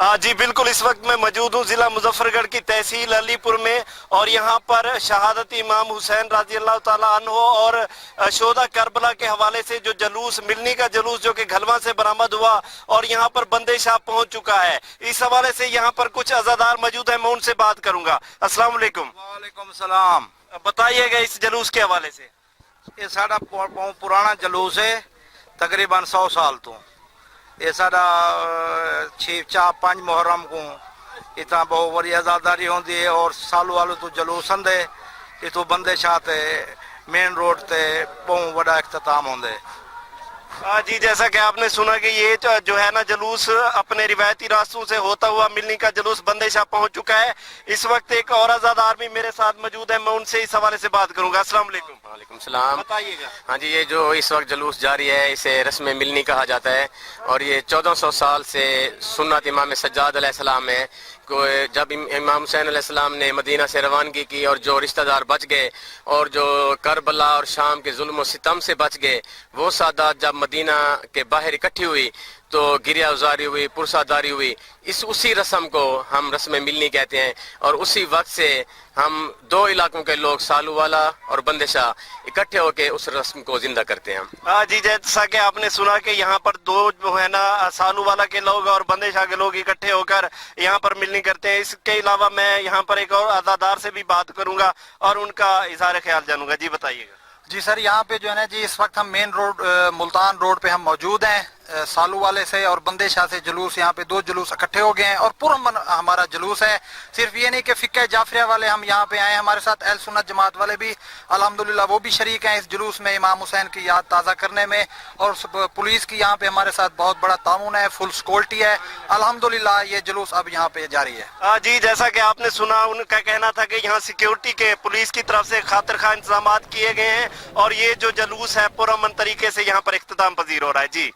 जी बिल्कुल, इस वक्त मैं मौजूद हूँ जिला मुजफ्फरगढ़ की तहसील अलीपुर में, और यहाँ पर शहादत इमाम हुसैन रजी अल्लाह ताला अन्हो और शोदा करबला के हवाले से जो जलूस, मिलनी का जलूस जो कि घलवा से बरामद हुआ और यहाँ पर बंदे शाह पहुँच चुका है, इस हवाले से यहाँ पर कुछ अज़ादार मौजूद है, मैं उनसे बात करूंगा। अस्सलाम वालेकुम। वालेकुम सलाम। बताइएगा इस जलूस के हवाले से। ये साड़ा पुराना जलूस है, तकरीबन 100 साल तो। ये साड़ा 6-5 मुहर्रम को इतना बहुत बड़ी आज़ादारी होती है, और सालू वालू तो जलूस है ये तो बंदे शाह ते मेन रोड ते बहुत बड़ा इख्तिताम होंगे। जी, जैसा कि आपने सुना कि ये जो है ना जलूस अपने रिवायती रास्तों से होता हुआ मिलनी का जलूस बंदे शाह पहुंच चुका है। इस वक्त एक और आज़ादार भी मेरे साथ मौजूद है, मैं उनसे इस हवाले से बात करूंगा। अस्सलाम वालेकुम। वालेकुम सलाम। बताइएगा। हाँ जी, ये जो इस वक्त जलूस जारी है इसे रस्म मिलनी कहा जाता है, और ये 1400 साल से सुन्नत इमाम सज्जाद अलैहिस्सलाम है। जब इमाम हुसैन अलैहिस्सलाम ने मदीना से रवानगी की और जो रिश्तेदार बच गए और जो करबला और शाम के जुल्म और सितम से बच गए, वो सादात जब मदीना के बाहर इकट्ठी हुई तो गिरिया उजारी हुई, पुरसादारी हुई। उसी रस्म को हम रस्म मिलनी कहते हैं, और उसी वक्त से हम 2 इलाकों के लोग, सालू वाला और बंदे शाह, इकट्ठे होकर उस रस्म को जिंदा करते हैं। जी, जैसा कि आपने सुना कि यहाँ पर 2 जो है ना सालू वाला के लोग और बंदे शाह के लोग इकट्ठे होकर यहाँ पर मिलनी करते हैं। इसके अलावा मैं यहाँ पर एक और आज़ादार से भी बात करूंगा और उनका इज़हार ख्याल जानूंगा। जी बताइएगा। जी सर, यहाँ पे जो है ना जी, इस वक्त हम मेन रोड मुल्तान रोड पे हम मौजूद हैं। सालू वाले से और बंदे शाह से जुलूस, यहाँ पे 2 जुलूस इकट्ठे हो गए हैं और पुरअमन हमारा जुलूस है। सिर्फ ये नहीं कि फिक्का जाफरिया वाले हम यहाँ पे आए हैं, हमारे साथ अहल सुन्नत जमात वाले भी अल्हम्दुलिल्लाह वो भी शरीक हैं इस जुलूस में, इमाम हुसैन की याद ताज़ा करने में। और पुलिस की यहाँ पे हमारे साथ बहुत बड़ा ताउन है, फुल सिक्योरिटी है अल्हम्दुलिल्लाह। ये जुलूस अब यहाँ पे जारी है। जी, जैसा कि आपने सुना, उनका कहना था कि यहाँ सिक्योरिटी के, पुलिस की तरफ से खातिर खा इंतजाम किए गए हैं और ये जो जलूस है पुरअमन तरीके से यहाँ पर इख्तिताम पजीर हो रहा है। जी,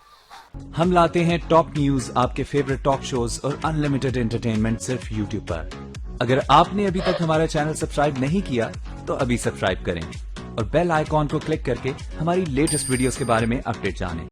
हम लाते हैं टॉप न्यूज, आपके फेवरेट टॉक शोज और अनलिमिटेड एंटरटेनमेंट सिर्फ यूट्यूब पर। अगर आपने अभी तक हमारा चैनल सब्सक्राइब नहीं किया तो अभी सब्सक्राइब करें और बेल आइकॉन को क्लिक करके हमारी लेटेस्ट वीडियोस के बारे में अपडेट जानें।